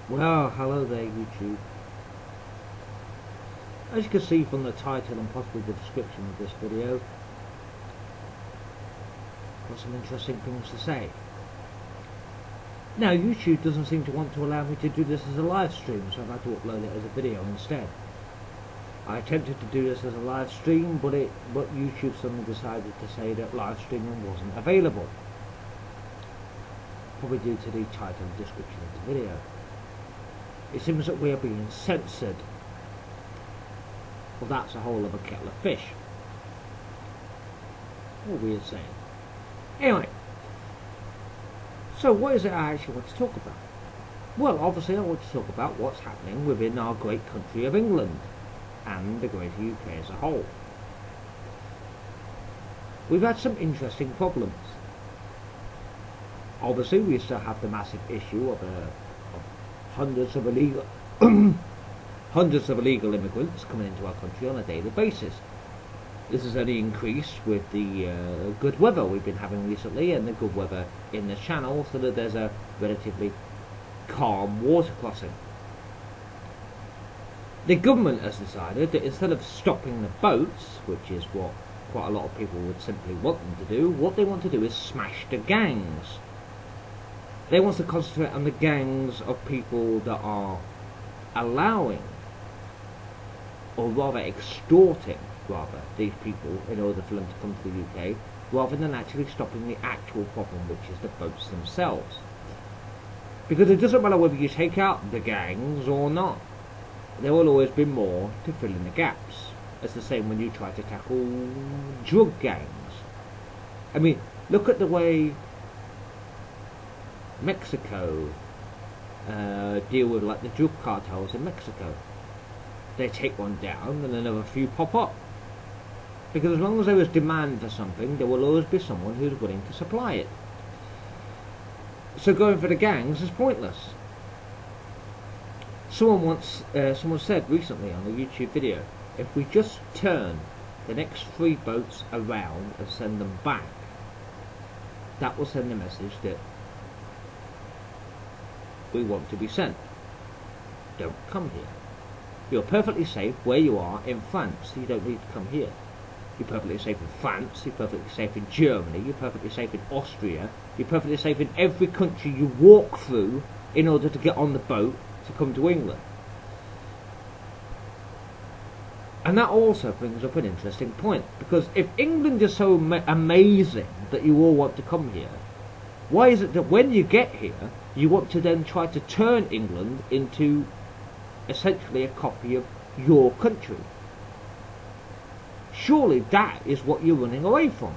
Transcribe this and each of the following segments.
Well, hello there, YouTube. As you can see from the title and possibly the description of this video, I've got some interesting things to say. Now, YouTube doesn't seem to want to allow me to do this as a live stream, so I've had to upload it as a video instead. I attempted to do this as a live stream, but YouTube suddenly decided to say that live streaming wasn't available. Probably due to the title and description of the video. It seems that we are being censored. Well, that's a whole other kettle of fish. What weird saying. Anyway, so what is it I actually want to talk about? Well, obviously I want to talk about what's happening within our great country of England and the greater UK as a whole. We've had some interesting problems. Obviously we still have the massive issue of hundreds of illegal immigrants coming into our country on a daily basis. This has only increased with the good weather we've been having recently and the good weather in the channel, so that there's a relatively calm water crossing. The government has decided that instead of stopping the boats, which is what quite a lot of people would simply want them to do, what they want to do is smash the gangs. They want to concentrate on the gangs of people that are allowing, or rather extorting, these people in order for them to come to the UK, rather than actually stopping the actual problem, which is the boats themselves. Because it doesn't matter whether you take out the gangs or not, there will always be more to fill in the gaps. It's the same when you try to tackle drug gangs. I mean, look at the way Mexico deal with like the drug cartels in Mexico. They take one down and another few pop up. Because as long as there is demand for something, there will always be someone who's willing to supply it. So going for the gangs is pointless. Someone said recently on a YouTube video, if we just turn the next 3 boats around and send them back, that will send the message that we want to be sent. Don't come here. You're perfectly safe where you are in France, so you don't need to come here. You're perfectly safe in France, you're perfectly safe in Germany, you're perfectly safe in Austria, you're perfectly safe in every country you walk through in order to get on the boat to come to England. And that also brings up an interesting point, because if England is so amazing that you all want to come here, why is it that when you get here, you want to then try to turn England into essentially a copy of your country? Surely that is what you're running away from.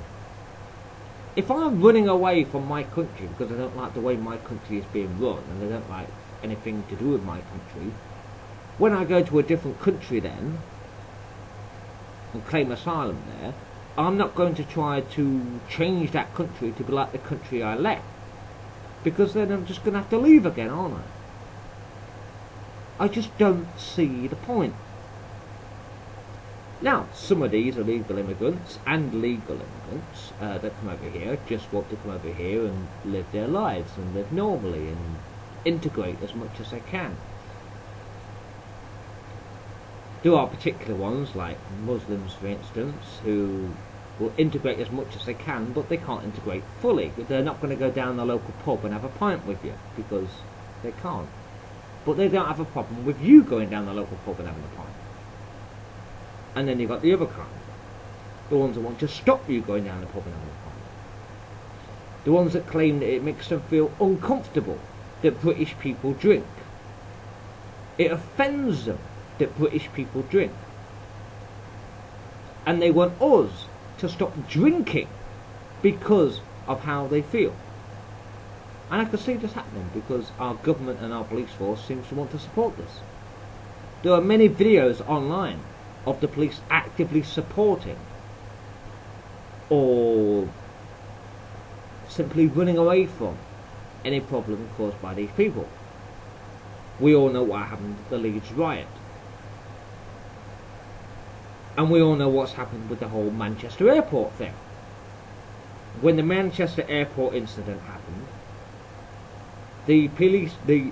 If I'm running away from my country because I don't like the way my country is being run and I don't like anything to do with my country, when I go to a different country then and claim asylum there, I'm not going to try to change that country to be like the country I left, because then I'm just going to have to leave again, aren't I? I just don't see the point. Now, some of these illegal immigrants and legal immigrants that come over here just want to come over here and live their lives and live normally and integrate as much as they can. There are particular ones, like Muslims for instance, who will integrate as much as they can, but they can't integrate fully. They're not going to go down the local pub and have a pint with you, because they can't. But they don't have a problem with you going down the local pub and having a pint. And then you've got the other kind, the ones that want to stop you going down the pub and having a pint. The ones that claim that it makes them feel uncomfortable that British people drink. It offends them that British people drink. And they want us to stop drinking because of how they feel. And I can see this happening because our government and our police force seems to want to support this. There are many videos online of the police actively supporting or simply running away from any problem caused by these people. We all know what happened at the Leeds riot. And we all know what's happened with the whole Manchester airport thing. When the Manchester airport incident happened, the police, the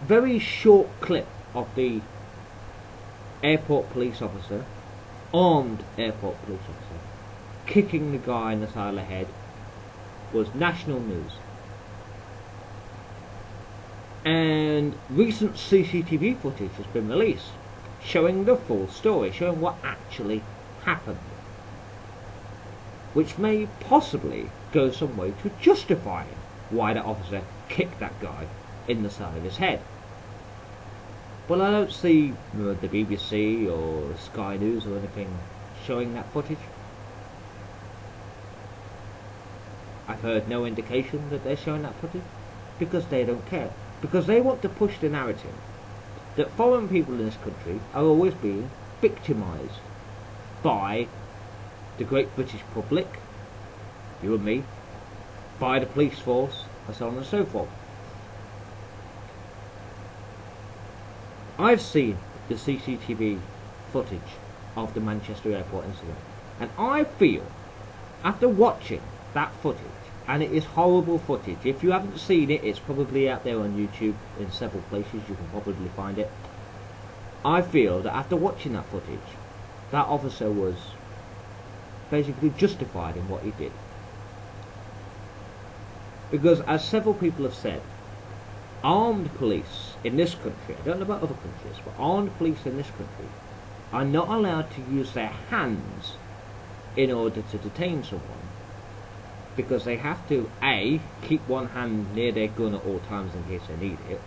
very short clip of the airport police officer, armed airport police officer, kicking the guy in the side of the head was national news. And recent CCTV footage has been released showing the full story, showing what actually happened, which may possibly go some way to justifying why that officer kicked that guy in the side of his head. Well, I don't see the BBC or Sky News or anything showing that footage. I've heard no indication that they're showing that footage, because they don't care. Because they want to push the narrative that foreign people in this country are always being victimised by the great British public, you and me, by the police force, and so on and so forth. I've seen the CCTV footage of the Manchester airport incident, and I feel, after watching that footage, and it is horrible footage. If you haven't seen it, it's probably out there on YouTube in several places. You can probably find it. I feel that after watching that footage, that officer was basically justified in what he did. Because, as several people have said, armed police in this country, I don't know about other countries, but armed police in this country are not allowed to use their hands in order to detain someone, because they have to A, keep one hand near their gun at all times in case they need it,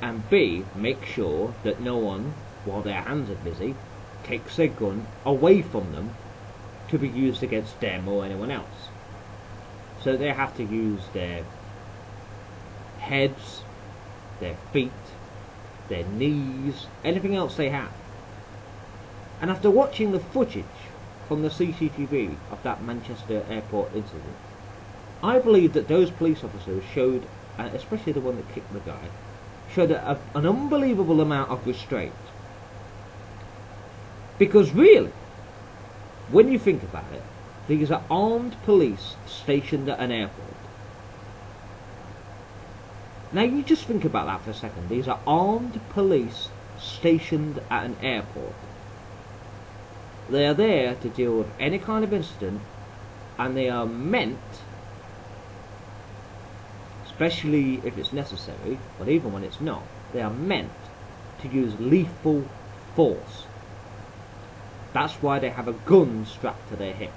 and B, make sure that no one, while their hands are busy, takes their gun away from them to be used against them or anyone else. So they have to use their heads, their feet, their knees, anything else they have. And after watching the footage from the CCTV of that Manchester airport incident, I believe that those police officers showed, especially the one that kicked the guy, showed an unbelievable amount of restraint. Because really, when you think about it, these are armed police stationed at an airport. Now you just think about that for a second. These are armed police stationed at an airport. They are there to deal with any kind of incident, and they are meant, especially if it's necessary, but even when it's not, they are meant to use lethal force. That's why they have a gun strapped to their hip.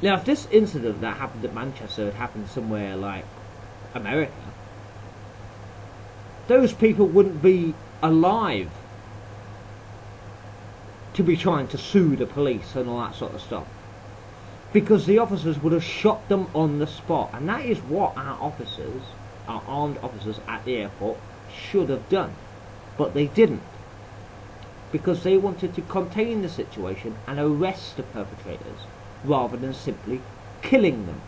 Now, if this incident that happened at Manchester had happened somewhere like America, those people wouldn't be alive to be trying to sue the police and all that sort of stuff, because the officers would have shot them on the spot. And that is what our officers, our armed officers at the airport, should have done. But they didn't, because they wanted to contain the situation and arrest the perpetrators rather than simply killing them.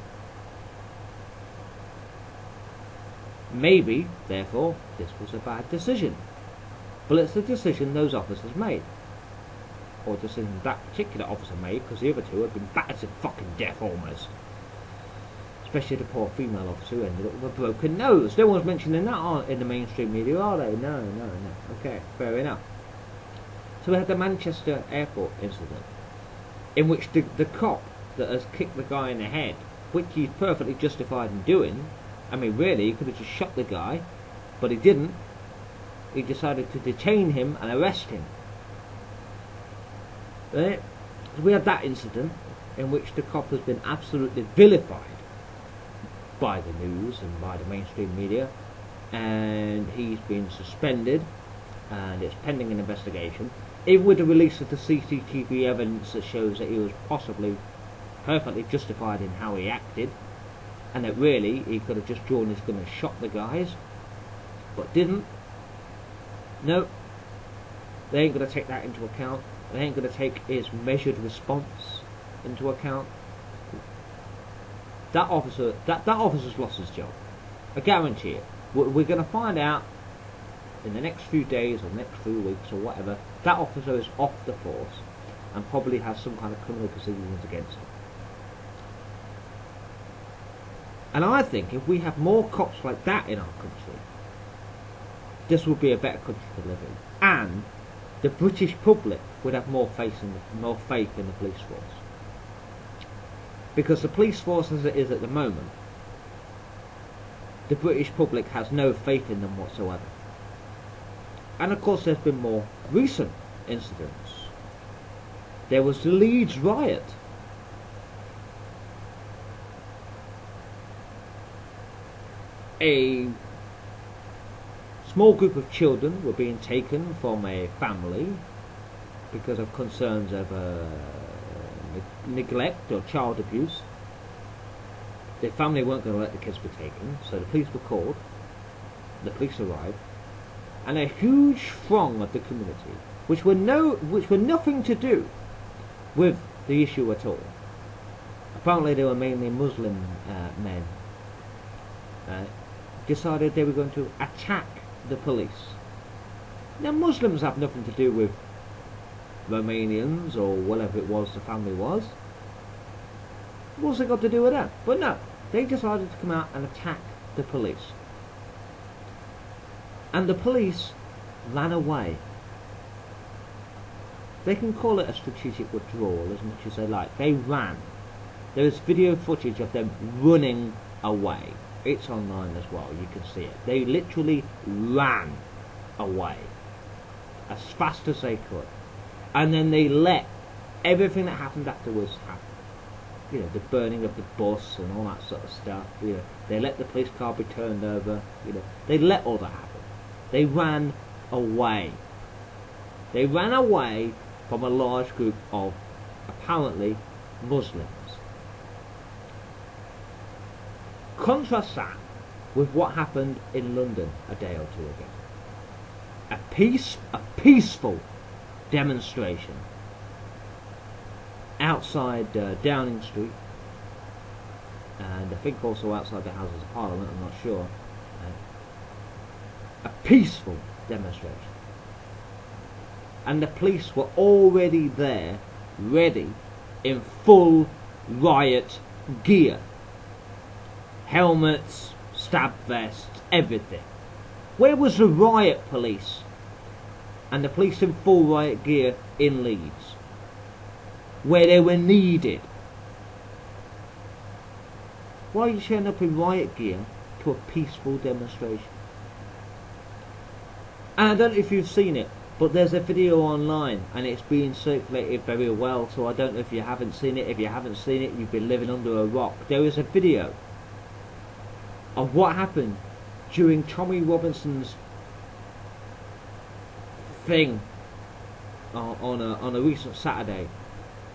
Maybe, therefore, this was a bad decision, but it's the decision those officers made, or the decision that particular officer made, because the other two have been battered to fucking death almost. Especially the poor female officer who ended up with a broken nose. No one's mentioning that in the mainstream media, are they? No. Okay, fair enough. So we had the Manchester airport incident, in which the cop that has kicked the guy in the head, which he's perfectly justified in doing. I mean, really, he could have just shot the guy, but he didn't. He decided to detain him and arrest him. Right? So we had that incident in which the cop has been absolutely vilified by the news and by the mainstream media, and he's been suspended, and it's pending an investigation. Even with the release of the CCTV evidence that shows that he was possibly perfectly justified in how he acted, and that really he could have just drawn his gun and shot the guys, but didn't. No, they ain't going to take that into account. They ain't going to take his measured response into account. That officer's lost his job. I guarantee it. We're going to find out in the next few days or next few weeks or whatever. That officer is off the force and probably has some kind of criminal proceedings against him. And I think if we have more cops like that in our country, this would be a better country to live in. And the British public would have more faith in the police force. Because the police force as it is at the moment, the British public has no faith in them whatsoever. And of course there's been more recent incidents. There was the Leeds riot. A small group of children were being taken from a family because of concerns of neglect or child abuse. The family weren't going to let the kids be taken, so the police were called. The police arrived, and a huge throng of the community, which were nothing to do with the issue at all. Apparently, they were mainly Muslim men. Decided they were going to attack the police. Now, Muslims have nothing to do with Romanians or whatever it was the family was. What's it got to do with that? But no, they decided to come out and attack the police. And the police ran away. They can call it a strategic withdrawal as much as they like. They ran. There is video footage of them running away. It's online as well, you can see it. They literally ran away as fast as they could. And then they let everything that happened afterwards happen. You know, the burning of the bus and all that sort of stuff. You know, they let the police car be turned over. You know, they let all that happen. They ran away. They ran away from a large group of apparently Muslims. Contrast that with what happened in London a day or two ago. A peaceful demonstration outside Downing Street, and I think also outside the Houses of Parliament, I'm not sure. A peaceful demonstration. And the police were already there, ready, in full riot gear. Helmets, stab vests, everything. Where was the riot police? And the police in full riot gear in Leeds, where they were needed. Why are you showing up in riot gear to a peaceful demonstration? And I don't know if you've seen it, but there's a video online and it's being circulated very well, so I don't know if you haven't seen it. If you haven't seen it, you've been living under a rock. There is a video of what happened during Tommy Robinson's thing on a recent Saturday.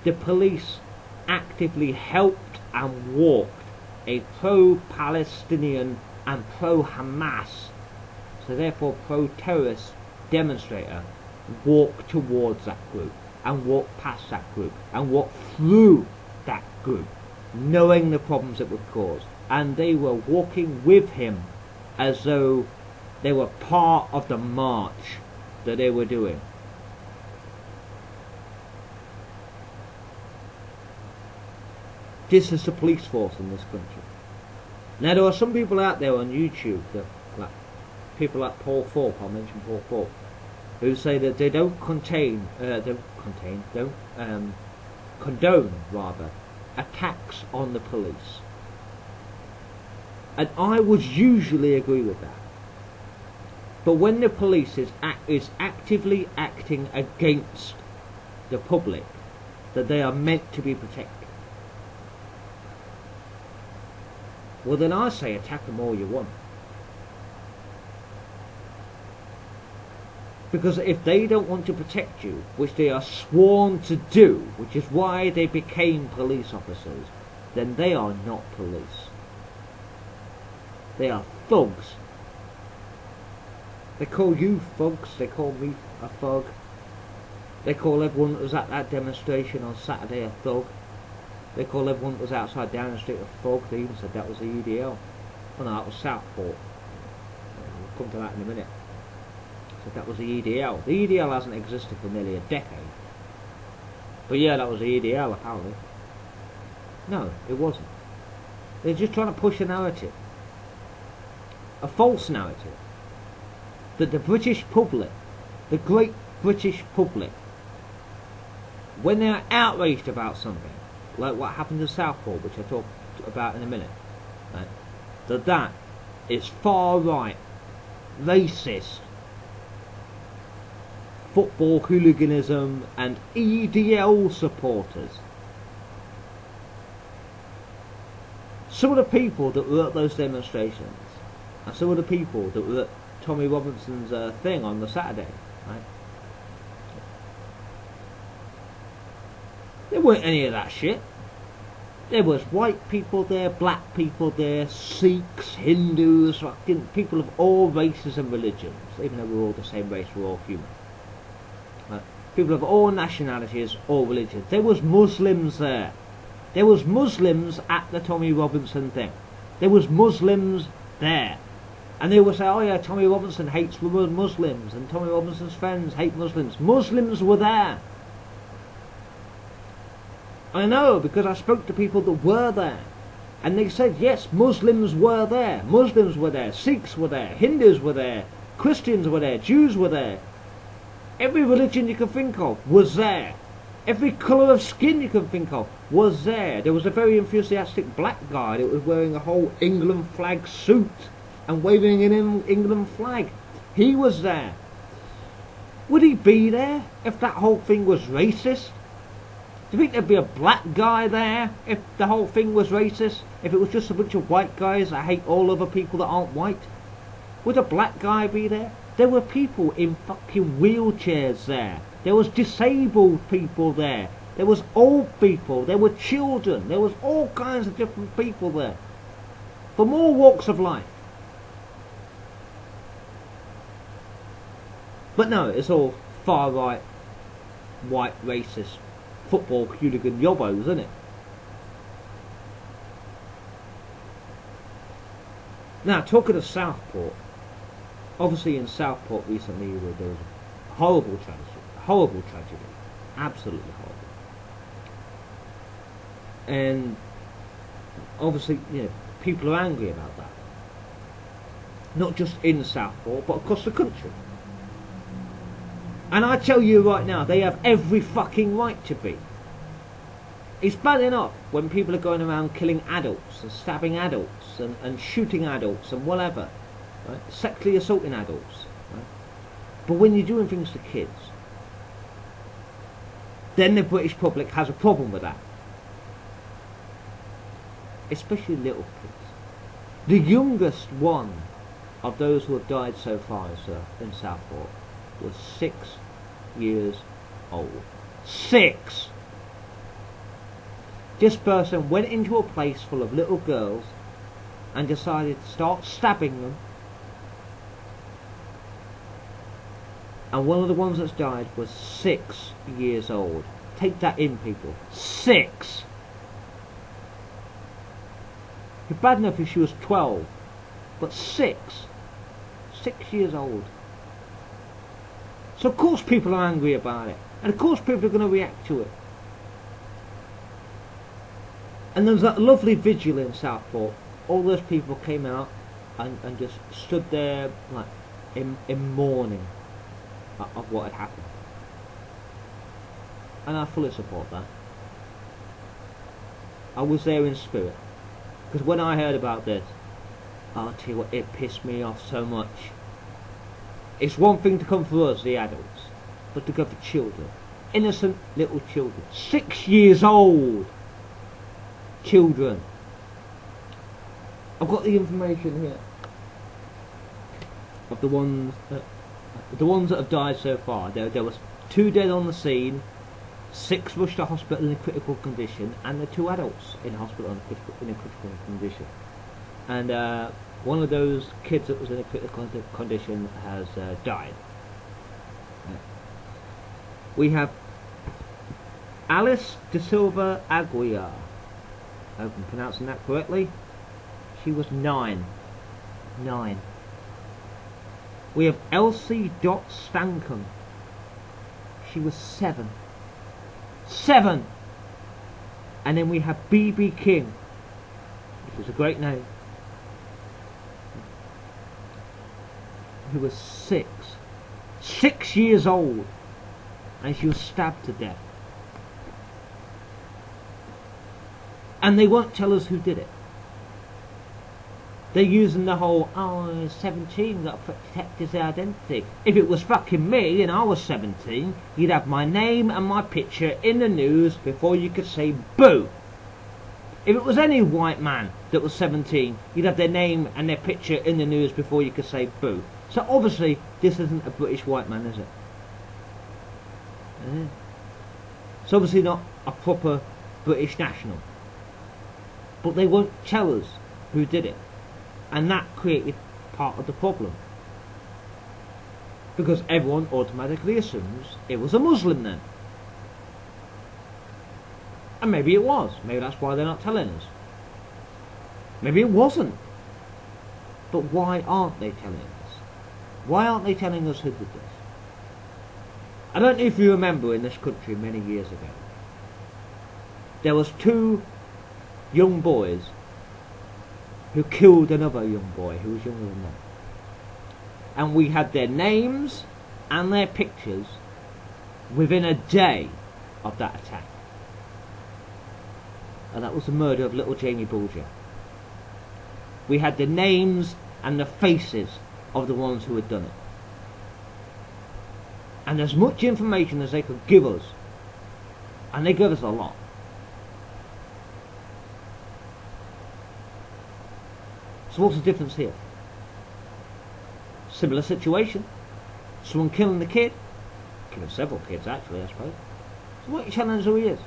The police actively helped and walked a pro-Palestinian and pro-Hamas, so therefore pro-terrorist demonstrator, walked towards that group and walked past that group and walked through that group, knowing the problems it would cause. And they were walking with him as though they were part of the march that they were doing. This is the police force in this country. Now there are some people out there on YouTube, like people like Paul Thorpe, I'll mention Paul Thorpe, who say that they don't condone attacks on the police. And I would usually agree with that. But when the police is actively acting against the public that they are meant to be protecting, well then I say attack them all you want. Because if they don't want to protect you, which they are sworn to do, which is why they became police officers, then they are not police. They are thugs. They call you thugs, they call me a thug. They call everyone that was at that demonstration on Saturday a thug. They call everyone that was outside Downing Street a thug. They even said that was the EDL. Oh no, that was Southport. We'll come to that in a minute. Said that was the EDL. The EDL hasn't existed for nearly a decade. But yeah, that was the EDL apparently. No, it wasn't. They're just trying to push a narrative, a false narrative, that the British public, the great British public, when they are outraged about something, like what happened to Southport, which I'll talk about in a minute, right, that is far right, racist, football hooliganism and EDL supporters. Some of the people that were at those demonstrations, and some of the people that were at Tommy Robinson's thing on the Saturday, right? There weren't any of that shit. There was white people there, black people there, Sikhs, Hindus, fucking people of all races and religions. Even though we're all the same race, we're all human. Right? People of all nationalities, all religions. There was Muslims there. There was Muslims at the Tommy Robinson thing. There was Muslims there. And they would say, oh yeah, Tommy Robinson hates Muslims, and Tommy Robinson's friends hate Muslims. Muslims were there. I know, because I spoke to people that were there. And they said, yes, Muslims were there. Muslims were there. Sikhs were there. Hindus were there. Christians were there. Jews were there. Every religion you can think of was there. Every colour of skin you can think of was there. There was a very enthusiastic black guy that was wearing a whole England flag suit and waving an England flag. He was there. Would he be there if that whole thing was racist? Do you think there'd be a black guy there if the whole thing was racist? If it was just a bunch of white guys that hate all other people that aren't white? Would a black guy be there? There were people in fucking wheelchairs there. There was disabled people there. There was old people. There were children. There was all kinds of different people there. From all walks of life. But no, it's all far right, white, racist, football hooligan yobbos, isn't it? Now, talking of Southport, obviously in Southport recently there was a horrible tragedy, absolutely horrible. And obviously, you know, people are angry about that. Not just in Southport, but across the country. And I tell you right now, they have every fucking right to be. It's bad enough when people are going around killing adults and stabbing adults and shooting adults and whatever, right? Sexually assaulting adults, right? But when you're doing things to kids, then the British public has a problem with that. Especially little kids. The youngest one of those who have died so far in Southport was 6 years old. 6! This person went into a place full of little girls and decided to start stabbing them. And one of the ones that's died was 6 years old. Take that in, people. 6! It's bad enough if she was 12, but 6. 6 years old. So of course people are angry about it. And of course people are going to react to it. And there was that lovely vigil in Southport. All those people came out and just stood there like in mourning of what had happened. And I fully support that. I was there in spirit. Because when I heard about this, I'll tell you what, it pissed me off so much. It's one thing to come for us, the adults, but to go for children. Innocent little children. 6 years old! Children. I've got the information here of the ones that have died so far. There was 2 dead on the scene, 6 rushed to hospital in a critical condition, and the 2 adults in hospital in a critical condition. And one of those kids that was in a critical condition has died. We have Alice De Silva Aguiar. I hope I'm pronouncing that correctly. She was 9. 9. We have Elsie Dot Stankham. She was 7. 7! And then we have B.B. King. Which is a great name. Who was 6 years old, and she was stabbed to death. And they won't tell us who did it. They're using the whole, oh, 17, got to protect his identity. If it was fucking me and I was 17, you'd have my name and my picture in the news before you could say boo. If it was any white man that was 17, you'd have their name and their picture in the news before you could say boo. So obviously, this isn't a British white man, is it? It's obviously not a proper British national. But they won't tell us who did it. And that created part of the problem. Because everyone automatically assumes it was a Muslim then. And maybe it was. Maybe that's why they're not telling us. Maybe it wasn't. But why aren't they telling us? Why aren't they telling us who did this? I don't know if you remember in this country many years ago, there was 2 young boys who killed another young boy who was younger than them. And we had their names and their pictures within a day of that attack. And that was the murder of little Jamie Bulger. We had the names and the faces of the ones who had done it. And as much information as they could give us, and they gave us a lot. So what's the difference here? Similar situation. Someone killing the kid. Killing several kids actually, I suppose. So what are you telling us who he is?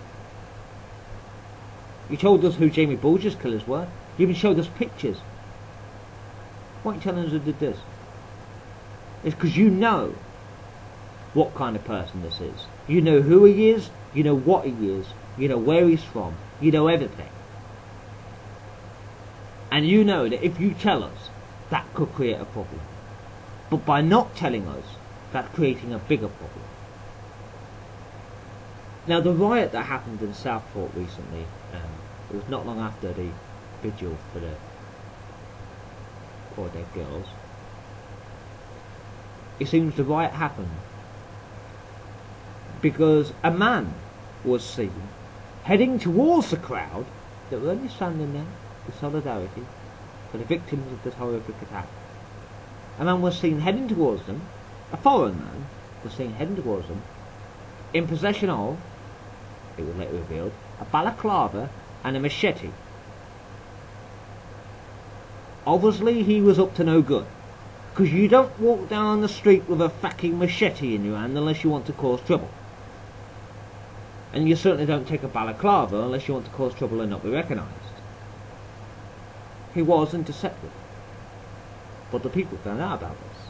You told us who Jamie Bulger's killers were. You even showed us pictures. Why are you telling us who did this? It's because you know what kind of person this is. You know who he is, you know what he is, you know where he's from, you know everything. And you know that if you tell us, that could create a problem. But by not telling us, that's creating a bigger problem. Now the riot that happened in Southport recently, it was not long after the vigil for the poor dead girls. It seems the riot happened because a man was seen heading towards the crowd that were only standing there with solidarity for the victims of this horrific attack. A man was seen heading towards them, a foreign man was seen heading towards them, in possession of, it was later revealed, a balaclava and a machete. Obviously he was up to no good, because you don't walk down the street with a fucking machete in your hand unless you want to cause trouble. And you certainly don't take a balaclava unless you want to cause trouble and not be recognised. He was intercepted. But the people found out about this.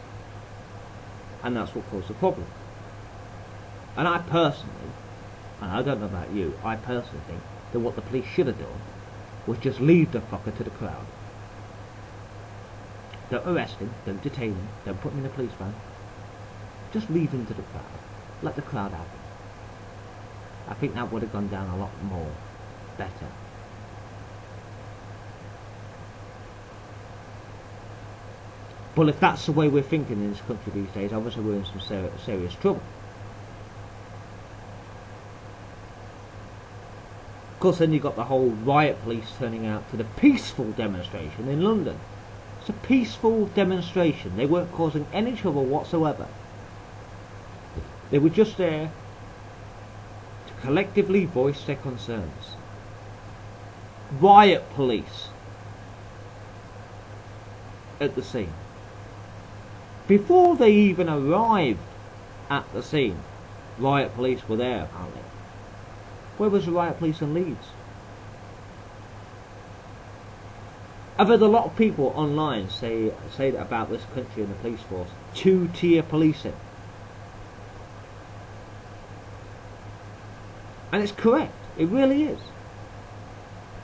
And that's what caused the problem. And I personally, and I don't know about you, I personally think that what the police should have done was just leave the fucker to the crowd. Don't arrest him, don't detain him, don't put him in a police van. Just leave him to the crowd. Let the crowd have him. I think that would have gone down a lot more better. But if that's the way we're thinking in this country these days, obviously we're in some serious trouble. Of course, then you've got the whole riot police turning out to the peaceful demonstration in London. It's a peaceful demonstration. They weren't causing any trouble whatsoever. They were just there to collectively voice their concerns. Riot police at the scene. Before they even arrived at the scene, riot police were there apparently. Where was the riot police in Leeds? I've heard a lot of people online say about this country and the police force, 2-tier policing. And it's correct, it really is.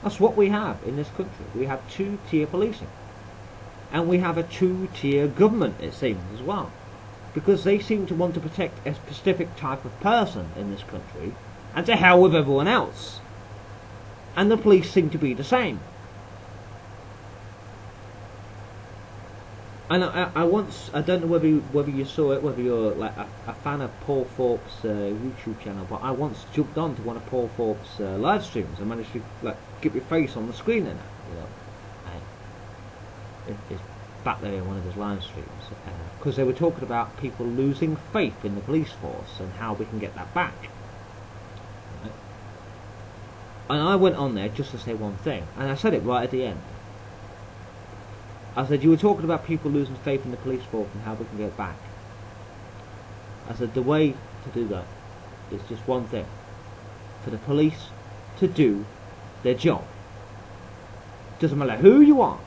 That's what we have in this country. We have 2-tier policing. And we have a 2-tier government, it seems, as well. Because they seem to want to protect a specific type of person in this country, and to hell with everyone else. And the police seem to be the same. And I don't know whether you saw it, whether you're like a fan of Paul Thorpe's YouTube channel, but I once jumped on to one of Paul Thorpe's live streams. I managed to like get your face on the screen in it, you know. It's back there in one of his live streams because they were talking about people losing faith in the police force and how we can get that back. Right? And I went on there just to say one thing, and I said it right at the end. I said, you were talking about people losing faith in the police force and how we can get it back. I said, the way to do that is just one thing. For the police to do their job. Doesn't matter who you are.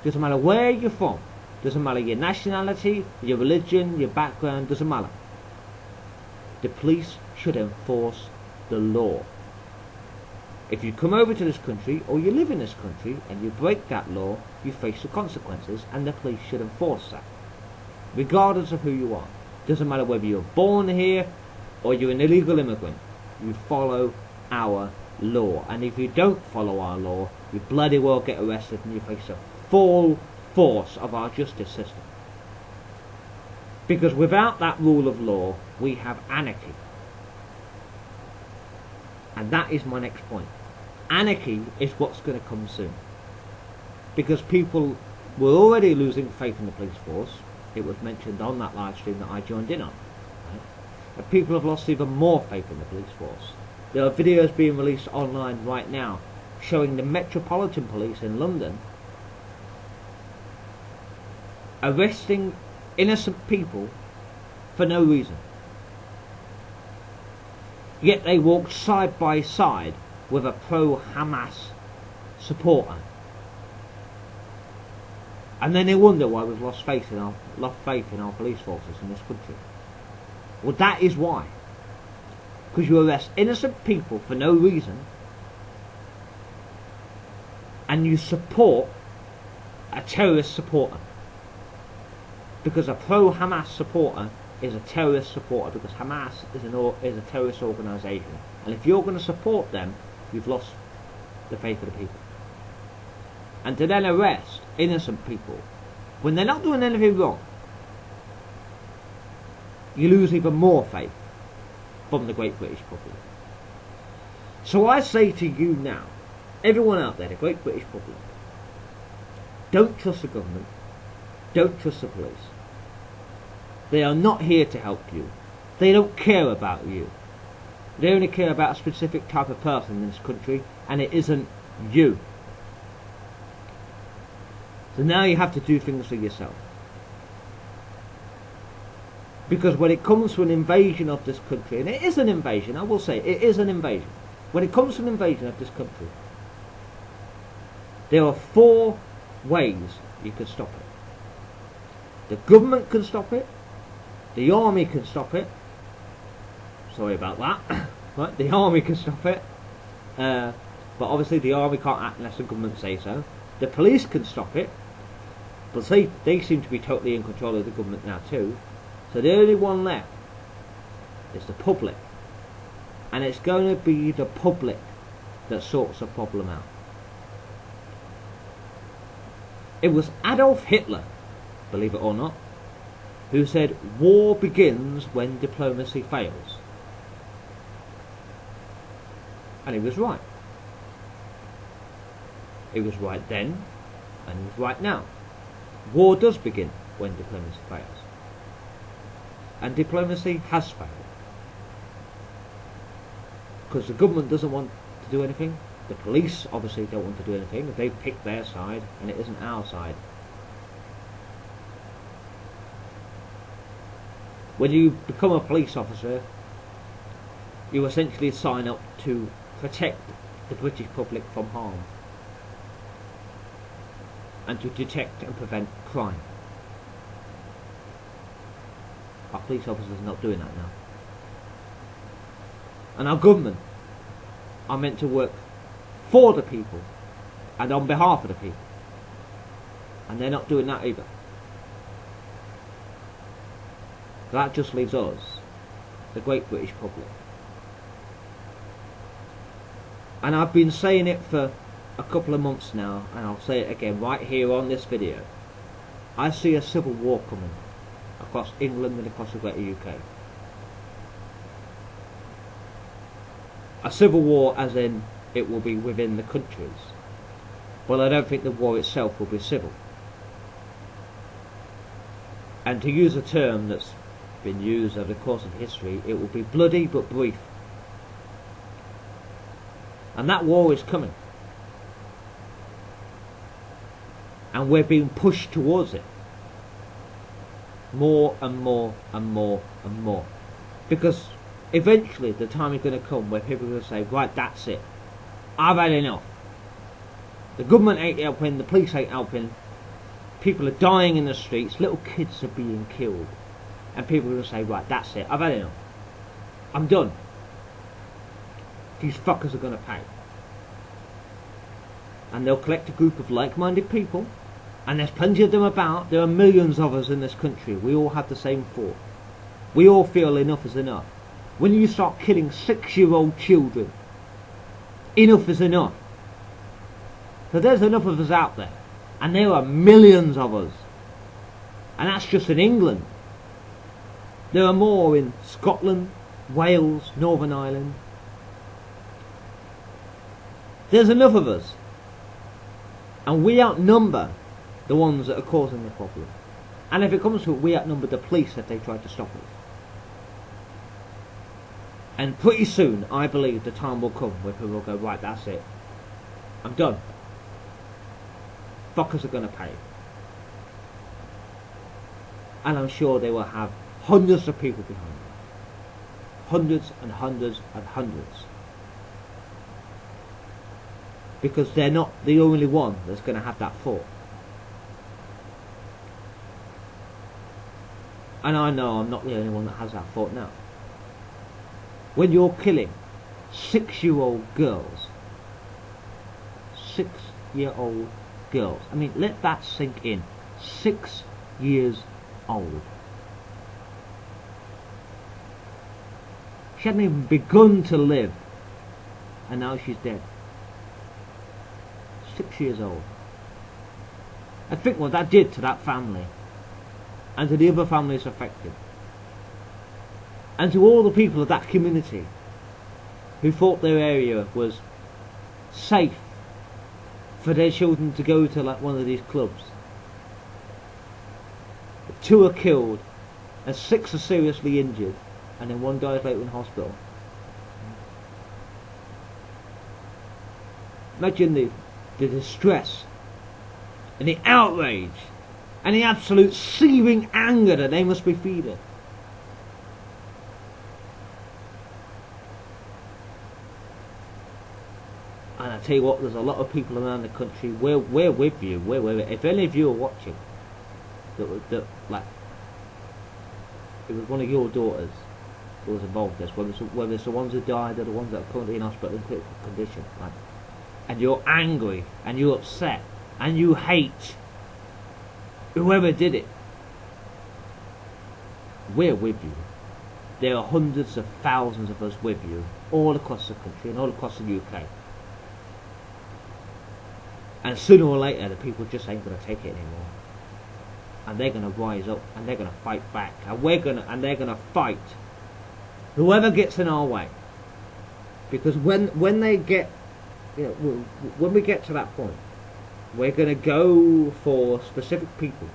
Doesn't matter where you're from. Doesn't matter your nationality, your religion, your background. Doesn't matter. The police should enforce the law. If you come over to this country, or you live in this country, and you break that law, you face the consequences, and the police should enforce that. Regardless of who you are. Doesn't matter whether you're born here, or you're an illegal immigrant. You follow our law. And if you don't follow our law, you bloody well get arrested, and you face the full force of our justice system. Because without that rule of law, we have anarchy. And that is my next point. Anarchy is what's going to come soon. Because people were already losing faith in the police force. It was mentioned on that live stream that I joined in on. Right? And people have lost even more faith in the police force. There are videos being released online right now showing the Metropolitan Police in London arresting innocent people for no reason. Yet they walked side by side with a pro-Hamas supporter. And then they wonder why we've lost faith in our police forces in this country. Well, that is why. Because you arrest innocent people for no reason, and you support a terrorist supporter. Because a pro-Hamas supporter is a terrorist supporter, because Hamas is a terrorist organisation. And if you're going to support them, you've lost the faith of the people. And to then arrest innocent people when they're not doing anything wrong, you lose even more faith from the great British public. So I say to you now, everyone out there, the great British public, don't trust the government, don't trust the police. They are not here to help you. They don't care about you. They only care about a specific type of person in this country, and it isn't you. So now you have to do things for yourself. Because when it comes to an invasion of this country, and it is an invasion, I will say, it is an invasion. When it comes to an invasion of this country, there are 4 ways you can stop it. The government can stop it. The army can stop it. Sorry about that. Right, the army can stop it. But obviously the army can't act unless the government say so. The police can stop it. But they seem to be totally in control of the government now too. So the only one left is the public. And it's going to be the public that sorts the problem out. It was Adolf Hitler, believe it or not, who said war begins when diplomacy fails. And he was right. He was right then, and he was right now. War does begin when diplomacy fails. And diplomacy has failed. Because the government doesn't want to do anything. The police obviously don't want to do anything. They've picked their side, and it isn't our side. When you become a police officer, you essentially sign up to protect the British public from harm and to detect and prevent crime. Our police officers are not doing that now. And our government are meant to work for the people and on behalf of the people, and they're not doing that either. That just leaves us, the great British public. And I've been saying it for a couple of months now, and I'll say it again right here on this video. I see a civil war coming across England and across the greater UK. A civil war as in it will be within the countries. But I don't think the war itself will be civil. And to use a term that's been used over the course of history, it will be bloody but brief. And that war is coming. And we're being pushed towards it. More and more and more and more. Because eventually the time is going to come where people are going to say, right, that's it. I've had enough. The government ain't helping, the police ain't helping. People are dying in the streets, little kids are being killed. And people are going to say, right, that's it, I've had enough. I'm done. These fuckers are going to pay. And they'll collect a group of like-minded people, and there's plenty of them about. There are millions of us in this country. We all have the same thought. We all feel enough is enough. When you start killing 6-year-old children, enough is enough. So there's enough of us out there. And there are millions of us. And that's just in England. There are more in Scotland, Wales, Northern Ireland. There's enough of us. And we outnumber the ones that are causing the problem. And if it comes to it, we outnumber the police if they try to stop us. And pretty soon, I believe the time will come where people will go, right, that's it. I'm done. Fuckers are going to pay. And I'm sure they will have hundreds of people behind them. Hundreds and hundreds and hundreds. Because they're not the only one that's going to have that thought. And I know I'm not the only one that has that thought now. When you're killing 6-year-old girls, 6-year-old girls, I mean, let that sink in. 6 years old. She hadn't even begun to live, and now she's dead. 6 years old. I think what that did to that family, and to the other families affected, and to all the people of that community who thought their area was safe for their children to go to, like, one of these clubs. 2 are killed and 6 are seriously injured, and then 1 dies later in hospital. Imagine the distress and the outrage and the absolute searing anger that they must be feeling. And I tell you what, there's a lot of people around the country. We're with you. We're with it. If any of you are watching, that like, it was one of your daughters who was involved in this, whether it's the ones who died or the ones that are currently in hospital in critical condition, right? And you're angry and you're upset and you hate whoever did it, we're with you. There are hundreds of thousands of us with you, all across the country and all across the UK. And sooner or later, the people just ain't going to take it anymore, and they're going to rise up and they're going to fight back, and they're going to fight whoever gets in our way. Because when they get, you know, when we get to that point, we're going to go for specific people,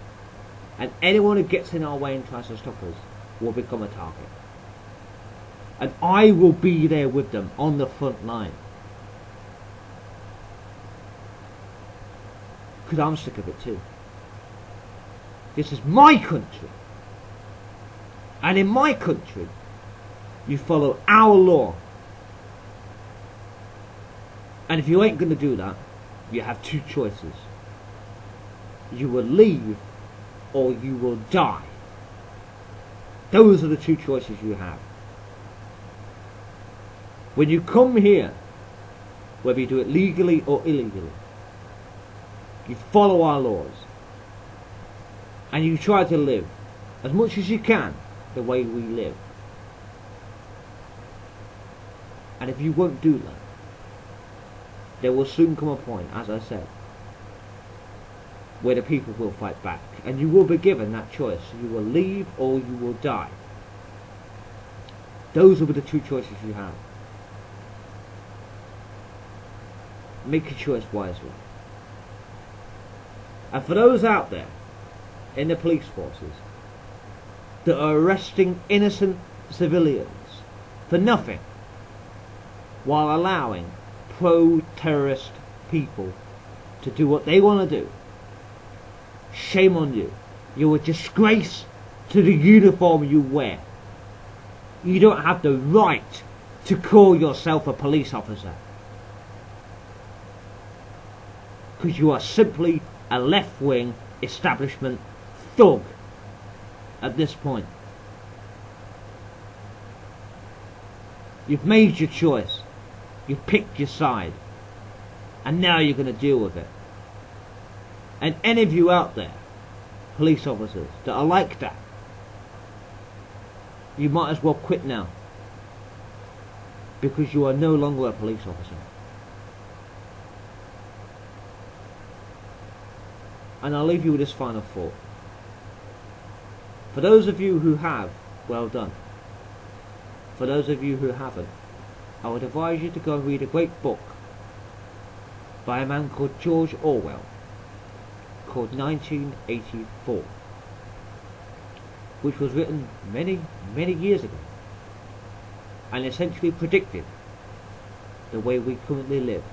and anyone who gets in our way and tries to stop us will become a target. And I will be there with them on the front line. Because I'm sick of it too. This is my country. And in my country, you follow our law. And if you ain't going to do that, you have 2 choices. You will leave, or you will die. Those are the 2 choices you have. When you come here, whether you do it legally or illegally, you follow our laws, and you try to live as much as you can the way we live. And if you won't do that, there will soon come a point, as I said, where the people will fight back, and you will be given that choice. You will leave or you will die. Those will be the two choices you have. Make your choice wisely. And for those out there in the police forces that are arresting innocent civilians for nothing, while allowing pro-terrorist people to do what they want to do, shame on you. You're a disgrace to the uniform you wear. You don't have the right to call yourself a police officer, because you are simply a left-wing establishment thug at this point. You've made your choice. You've picked your side. And now you're going to deal with it. And any of you out there, police officers, that are like that, you might as well quit now. Because you are no longer a police officer. And I'll leave you with this final thought. For those of you who have, well done. For those of you who haven't, I would advise you to go and read a great book by a man called George Orwell, called 1984, which was written many, many years ago, and essentially predicted the way we currently live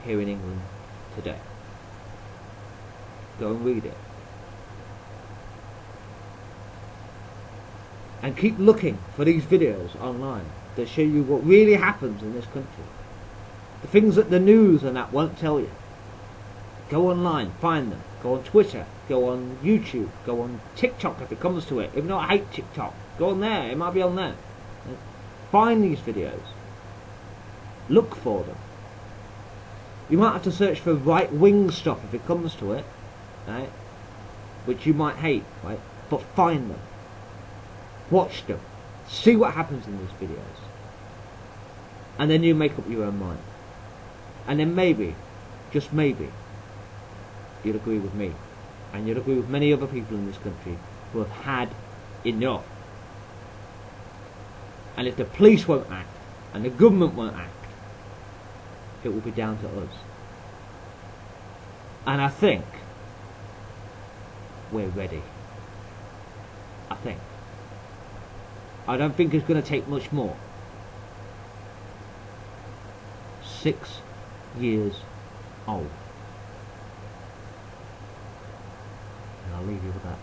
here in England today. Go and read it. And keep looking for these videos online that show you what really happens in this country. The things that the news and that won't tell you. Go online, find them. Go on Twitter, go on YouTube, go on TikTok if it comes to it. Even though I hate TikTok, go on there, it might be on there. Find these videos. Look for them. You might have to search for right-wing stuff if it comes to it, right? Which you might hate, right? But find them. Watch them. See what happens in these videos. And then you make up your own mind. And then maybe, just maybe, you'll agree with me. And you'll agree with many other people in this country who have had enough. And if the police won't act, and the government won't act, it will be down to us. And I think we're ready. I think. I don't think it's going to take much more. 6 years old. And I'll leave you with that.